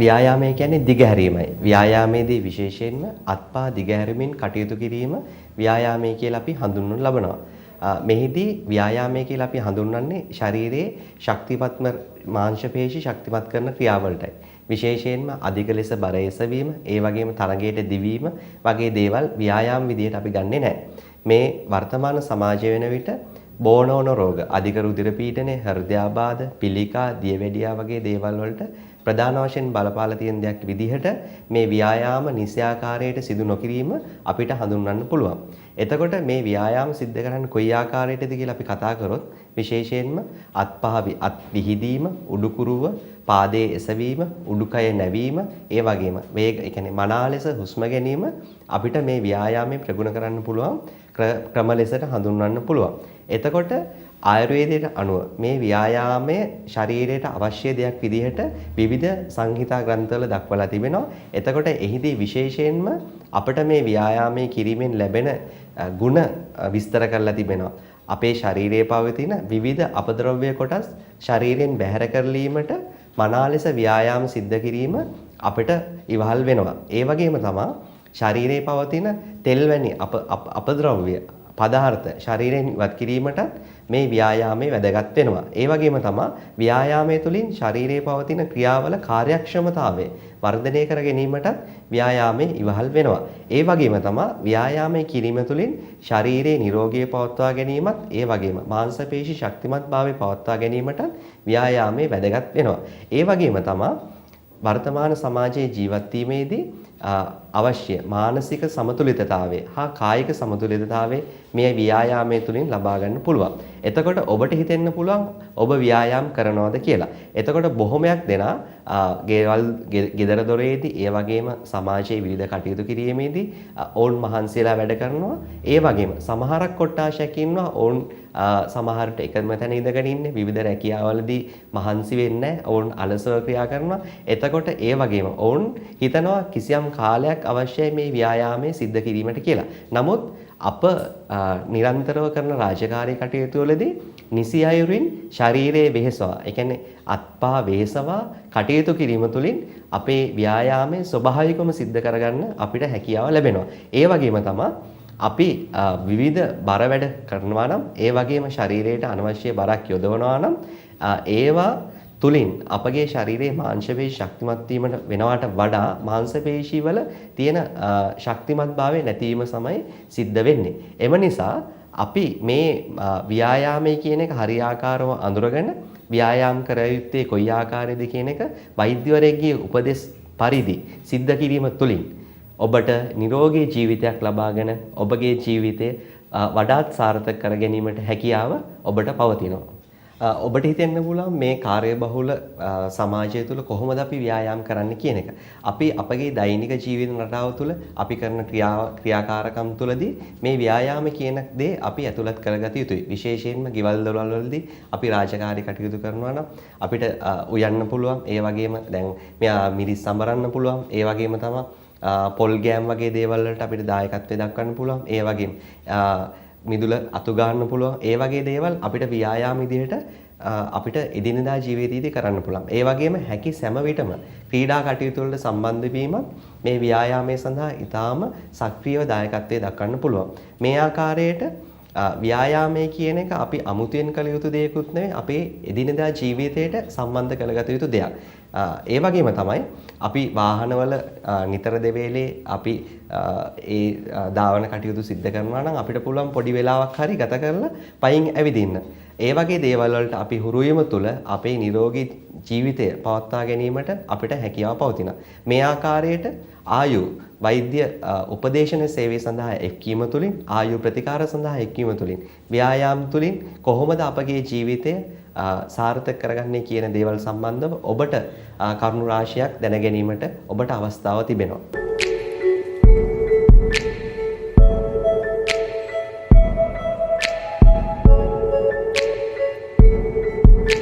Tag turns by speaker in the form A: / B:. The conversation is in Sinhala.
A: ව්‍යායාමය කියන්නේ දිගහැරීමයි. ව්‍යායාමයේදී විශේෂයෙන්ම අත්පා දිගහැරමින් කටයුතු කිරීම ව්‍යායාමය කියලා අපි හඳුන්වනු ලබනවා. මෙහිදී ව්‍යායාමය කියලා අපි හඳුන්වන්නේ ශරීරයේ ශක්තිමත්ම මාංශ පේශි ශක්තිමත් කරන ක්‍රියාවලටයි. විශේෂයෙන්ම අධික ලෙස බර එසවීම, ඒ වගේම තරඟයට දිවීම වගේ දේවල් ව්‍යායාම විදියට අපි ගන්නෙ නැහැ. මේ වර්තමාන සමාජය වෙන විට බෝනෝන රෝග, අධික රුධිර පීඩනය, හෘදයාබාධ, පිළිකා, දියවැඩියා වගේ දේවල් වලට ප්‍රධාන වශයෙන් බලපාලා තියෙන දෙයක් විදිහට මේ ව්‍යායාම නිසියාකාරයට සිදු නොකිරීම අපිට හඳුන්වන්න පුළුවන්. එතකොට මේ ව්‍යායාම සිද්ධ කරන්නේ කොයි ආකාරයටද කියලා අපි කතා කරොත් විශේෂයෙන්ම අත් විහිදීම, උඩුකුරුව, පාදයේ එසවීම, උඩුකය නැවීම, ඒ වගේම වේග, ඒ කියන්නේ මනා ලෙස හුස්ම ගැනීම අපිට මේ ව්‍යායාමයෙන් ප්‍රගුණ කරන්න පුළුවන් ක්‍රම ලෙසට හඳුන්වන්න පුළුවන්. එතකොට ආයුර්වේදයට අනුව මේ ව්‍යායාමය ශරීරයට අවශ්‍ය දෙයක් විදිහට විවිධ සංහිතා ග්‍රන්ථවල දක්වලා තිබෙනවා. එතකොට එහිදී විශේෂයෙන්ම අපිට මේ ව්‍යායාමයේ කිරීමෙන් ලැබෙන ಗುಣ විස්තර කරලා තිබෙනවා. අපේ ශරීරයේ පවතින විවිධ අපද්‍රව්‍ය කොටස් ශරීරයෙන් බැහැර කරලීමට මනා ලෙස ව්‍යායාම සිද්ධ කිරීම අපිට ඉවහල් වෙනවා. ඒ වගේම තමයි ශරීරයේ පවතින තෙල් වැනි අපද්‍රව්‍ය පදාර්ථ ශරීරයෙන් ඉවත් කිරීමටත් මේ ව්‍යායාමයේ වැදගත් වෙනවා. ඒ වගේම තමයි ව්‍යායාමයේ තුලින් ශරීරයේ පවතින ක්‍රියාවල කාර්යක්ෂමතාවය වර්ධනය කර ගැනීමටත් ව්‍යායාමයේ ඉවහල් වෙනවා. ඒ වගේම තමයි ව්‍යායාමයේ කිරීම තුලින් ශරීරයේ නිරෝගී පවත්වා ගැනීමත් ඒ වගේම මාංශ පේශි ශක්තිමත්භාවය පවත්වා ගැනීමටත් ව්‍යායාමයේ වැදගත් වෙනවා. ඒ වගේම තමයි වර්තමාන සමාජයේ ජීවත් වීමේදී අවශ්‍ය මානසික සමතුලිතතාවය හා කායික සමතුලිතතාවය මේ ව්‍යායාමයේ තුලින් ලබා ගන්න පුළුවන්. එතකොට ඔබට හිතෙන්න පුළුවන් ඔබ ව්‍යායාම් කරනවද කියලා. එතකොට බොහොමයක් දෙනා ගෙදර දොරේදී ඒ වගේම සමාජයේ විවිධ කටයුතු කිරීමේදී ඔවුන් මහන්සියලා වැඩ කරනවා. ඒ වගේම සමහරක් කොට්ටාශයක් ඉන්නවා ඔවුන් සමහරට එකම තැන ඉඳගෙන ඉන්නේ විවිධ රැකියාවලදී මහන්සි වෙන්නේ නැහැ. ඔවුන් අලසව ක්‍රියා කරනවා. එතකොට ඒ වගේම ඔවුන් හිතනවා කිසියම් කාලයක් අවශ්‍යයි මේ ව්‍යායාමයේ සිද්ධ කිරීමට කියලා. නමුත් අප නිරන්තරව කරන රාජකාරී කටයුතු වලදී නිසි අයුරින් ශරීරයේ වෙහෙසවා, ඒ කියන්නේ අත්පා වෙහෙසවා කටයුතු කිරීම තුළින් අපේ ව්‍යායාමයේ ස්වභාවිකවම සිද්ධ කරගන්න අපිට හැකියාව ලැබෙනවා. ඒ වගේම තමයි අපි විවිධ බර වැඩ කරනවා නම් ඒ වගේම ශරීරයට අනවශ්‍ය බරක් යොදවනවා නම් ඒවා තුලින් අපගේ ශරීරයේ මාංශ පේශි ශක්තිමත් වීමට වෙනවට වඩා මාංශ පේශි වල තියෙන ශක්තිමත්භාවය නැතිවීම තමයි සිද්ධ වෙන්නේ. එම නිසා අපි මේ ව්‍යායාමයේ කියන එක හරියාකාරව අඳුරගෙන ව්‍යායාම් කර යුත්තේ කොයි ආකාරයේද කියන එක වෛද්‍යවරයෙක්ගේ උපදෙස් පරිදි සිද්ධ කිරීම තුලින් ඔබට නිරෝගී ජීවිතයක් ලබාගෙන ඔබගේ ජීවිතය වඩාත් සාර්ථක කර ගැනීමට හැකියාව ඔබට පවතිනවා. ඔබට හිතෙන්න පුළුවන් මේ කාර්යබහුල සමාජය තුළ කොහොමද අපි ව්‍යායාම් කරන්න කියන එක. අපි අපගේ දෛනික ජීවිත රටාව තුළ අපි කරන ක්‍රියාකාරකම් තුළදී මේ ව්‍යායාම කියන දේ අපි ඇතුළත් කරගත යුතුයි. විශේෂයෙන්ම ගෙවල් දොරවල් වලදී අපි රාජකාරී කටයුතු කරනවා නම් අපිට උයන්න පුළුවන්. ඒ වගේම දැන් මෙයා මිරිස් සම්බරන්න පුළුවන්. ඒ වගේම තමයි පොල් ගෑම් වගේ දේවල් වලට අපිට දායකත්වය දක්වන්න පුළුවන්. ඒ වගේම මිදුල අතු ගන්න පුළුවන්. ඒ වගේ දේවල් අපිට ව්‍යායාම විදිහට අපිට එදිනෙදා ජීවිතයේදී කරන්න පුළුවන්. ඒ වගේම හැකි සෑම විටම ක්‍රීඩා කටයුතු වලට සම්බන්ධ වීමත් මේ ව්‍යායාමයේ සඳහා ඊටාම සක්‍රීයව දායකත්වයේ දක්වන්න පුළුවන්. මේ ආකාරයට ව්‍යායාමයේ කියන එක අපි අමුතුවෙන් කළ යුතු දෙයක්ුත් නෙවෙයි, අපේ එදිනෙදා ජීවිතයට සම්බන්ධ කරගත යුතු දෙයක්. ඒ වගේම තමයි අපි වාහනවල නිතර දෙවේලේ අපි ඒ ධාවන කටයුතු සිද්ධ කරනවා නම් අපිට පුළුවන් පොඩි වෙලාවක් හරි ගත කරලා පයින් ඇවිදින්න. ඒ වගේ දේවල් වලට අපි හුරු වීම තුළ අපේ නිරෝගී ජීවිතය පවත්වා ගැනීමට අපිට හැකියාව පවතිනවා. මේ ආකාරයට ආයු වෛද්‍ය උපදේශන සේවය සඳහා එක්වීම තුළින්, ආයු ප්‍රතිකාර සඳහා එක්වීම තුළින්, ව්‍යායාම තුළින් කොහොමද අපගේ ජීවිතය සාර්ථක කරගන්නේ කියන දේවල් සම්බන්ධව ඔබට කරුණු රාශියක් දැන ගැනීමට ඔබට අවස්ථාව තිබෙනවා.